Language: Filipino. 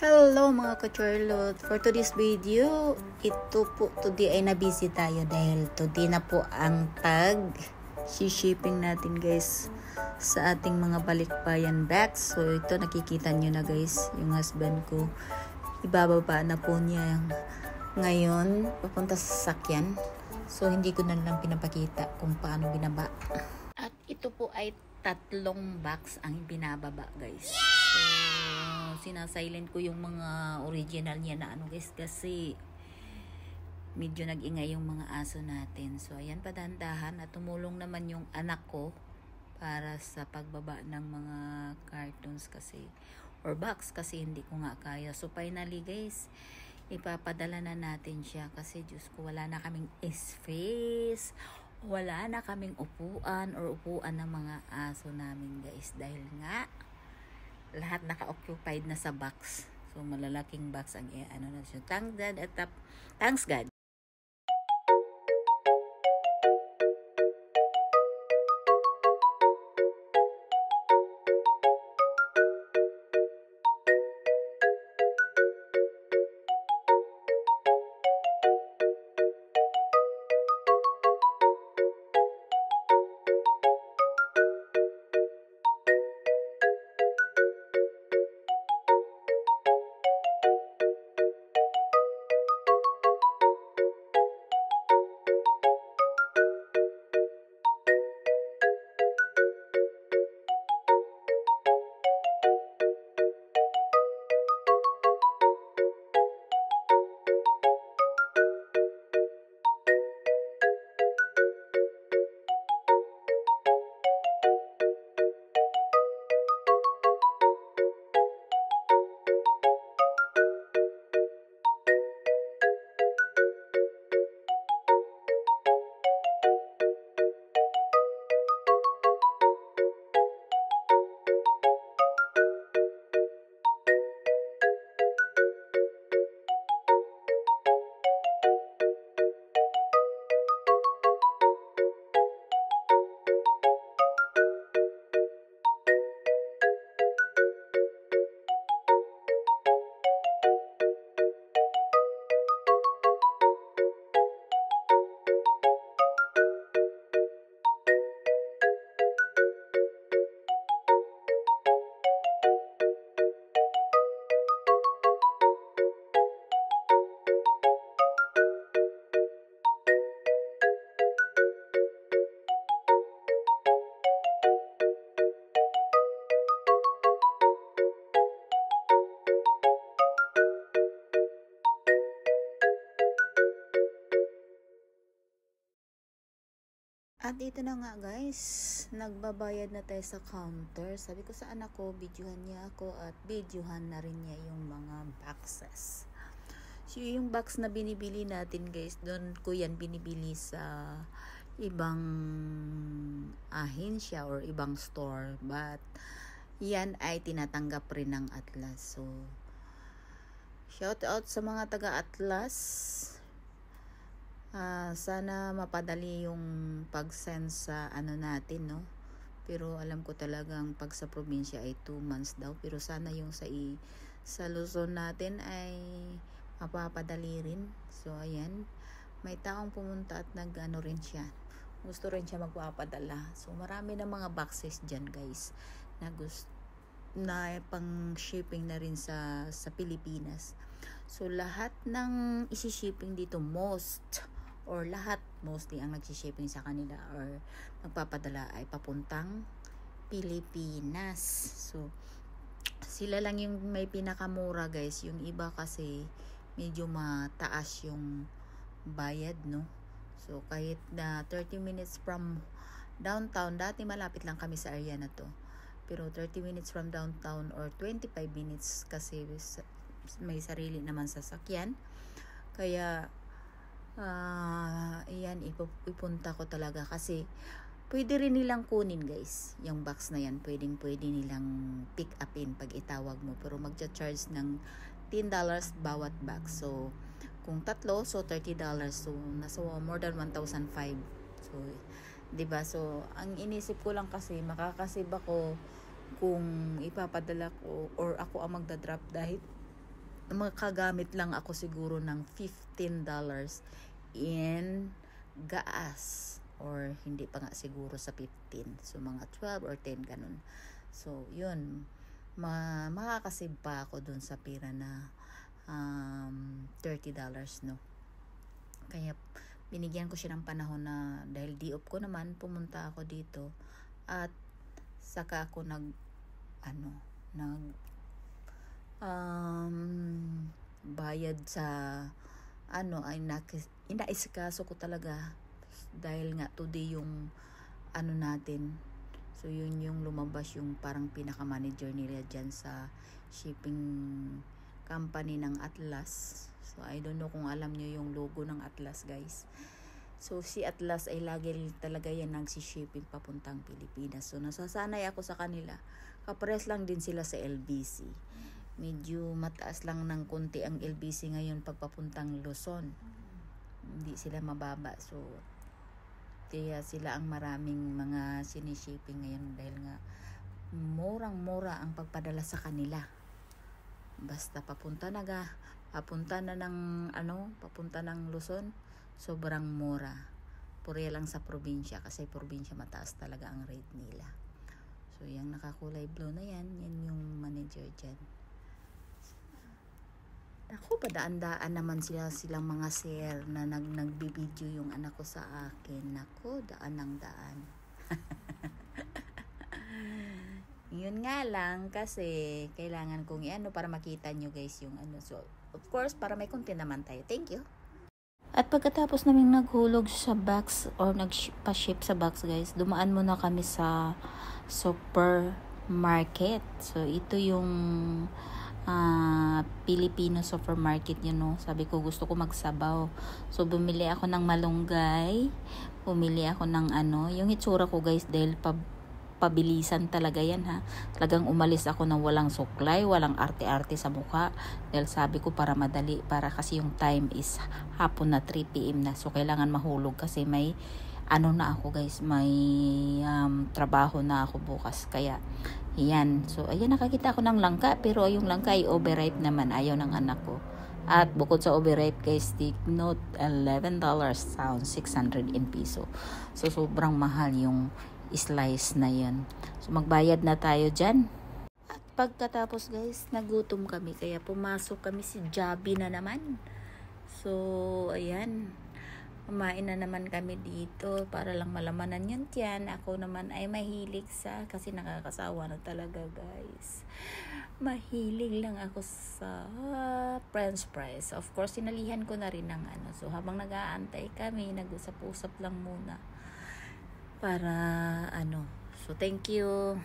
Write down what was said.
Hello mga ka-Charlotte! For today's video, today ay na-busy tayo dahil today na po ang shipping natin guys sa ating mga balikbayan bags. So ito nakikita nyo na guys, yung husband ko, ibababa na po niya ngayon papunta sa sasakyan. So hindi ko na lang pinapakita kung paano binaba. At ito po ay 3 box ang binababa guys. So sinasilent ko yung mga original niya na guys kasi medyo nag-ingay yung mga aso natin. So ayan, padandahan at tumulong naman yung anak ko para sa pagbaba ng mga cartons kasi or box kasi hindi ko nga kaya. So finally guys, ipapadala na natin siya kasi Diyos ko, wala na kaming space, wala na kaming upuan ng mga aso namin guys dahil nga lahat naka-occupied na sa box. So malalaking box ang na siya. Thanks God. At dito na nga guys, nagbabayad na tayo sa counter. Sabi ko sa anak ko, videohan niya ako at videohan na rin niya yung mga boxes. So yung box na binibili natin guys, doon ko yan binibili sa ibang ahensya or ibang store. But yan ay tinatanggap rin ng Atlas. So shout out sa mga taga Atlas. Sana mapadali yung pag-send sa natin, no? Pero alam ko talagang pag sa probinsya ay 2 months daw. Pero sana yung sa Luzon natin ay mapapadali rin. So ayan, may taong pumunta at rin siya. Gusto rin siya magpapadala. So marami na mga boxes dyan guys na pang shipping na rin sa Pilipinas. So lahat ng isi-shipping dito mostly ang nagsi-shipping sa kanila or magpapadala ay papuntang Pilipinas. So sila lang yung may pinakamura guys, yung iba kasi medyo mataas yung bayad, no? So kahit na 30 minutes from downtown, dati malapit lang kami sa area na to, pero 30 minutes from downtown or 25 minutes kasi may sarili naman sasakyan, kaya iyan ipunta ko talaga kasi pwede rin nilang kunin guys yung box na yan, pwede nilang pick upin pag itawag mo, pero magcha-charge ng $10 bawat box. So kung 3, so $30, so nasa more than 1,500. So 'di ba? So ang inisip ko lang kasi makakasave ako kung ipapadala ko or ako ang magda-drop, dahil makagamit lang ako siguro ng $15 in gas, or hindi pa nga siguro sa 15, so mga 12 or 10 ganun. So yun, makakasave pa ako dun sa pera na $30, no. Kaya binigyan ko siya ng panahon na, dahil di-off ko naman, pumunta ako dito at saka ako bayad sa ay inaisikaso ko talaga, dahil nga today yung natin. So yun yung lumabas yung parang pinaka-manager nila dyan sa shipping company ng Atlas. So I don't know kung alam nyo yung logo ng Atlas, guys. So si Atlas ay lagi talaga yan nagsi-shipping papuntang Pilipinas. So nasasanay ako sa kanila. Kapares lang din sila sa LBC. Medyo mataas lang ng konti ang LBC ngayon pagpapuntang Luzon. Hindi sila mababa. So kaya sila ang maraming mga sinishipping ngayon, dahil nga murang-mura ang pagpadala sa kanila. Basta papunta ng Luzon, sobrang mura. Puriya lang sa probinsya, kasi probinsya mataas talaga ang rate nila. So yung nakakulay blue na yan yung manager dyan. Ako, padaan-daan naman silang mga sir na nagbibideo yung anak ko sa akin. Ako, daan ng daan. Yun nga lang, kasi kailangan kong para makita nyo guys yung So, of course, para may content naman tayo. Thank you. At pagkatapos naming naghulog sa box or nagpa-ship sa box, guys, dumaan muna kami sa supermarket. So, ito yung Filipino supermarket yun, no. Sabi ko gusto ko magsabaw. So, bumili ako ng malunggay. Bumili ako ng yung itsura ko, guys, dahil pabilisan talaga yan, ha. Talagang umalis ako ng walang suklay, walang arte-arte sa mukha. Dahil sabi ko para madali, para kasi yung time is hapon na 3 PM na. So, kailangan mahulog kasi may na ako, guys, may trabaho na ako bukas. Kaya, yan. So, ayan, nakakita ako ng langka. Pero yung langka ay overripe naman. Ayaw ng anak ko. At bukod sa overripe, guys, take note, $11 sounds 600 in piso. So, sobrang mahal yung slice na yun. So, magbayad na tayo dyan. At pagkatapos, guys, nagutom kami. Kaya pumasok kami si Jabi na naman. So, ayan. Kumain na naman kami dito para lang malamanan yung tiyan. Ako naman ay mahilig kasi nakakasawa na talaga, guys. Mahilig lang ako sa french fries. Of course, sinalihan ko na rin ng So, habang nag-aantay kami, nag-usap-usap lang muna para So, thank you.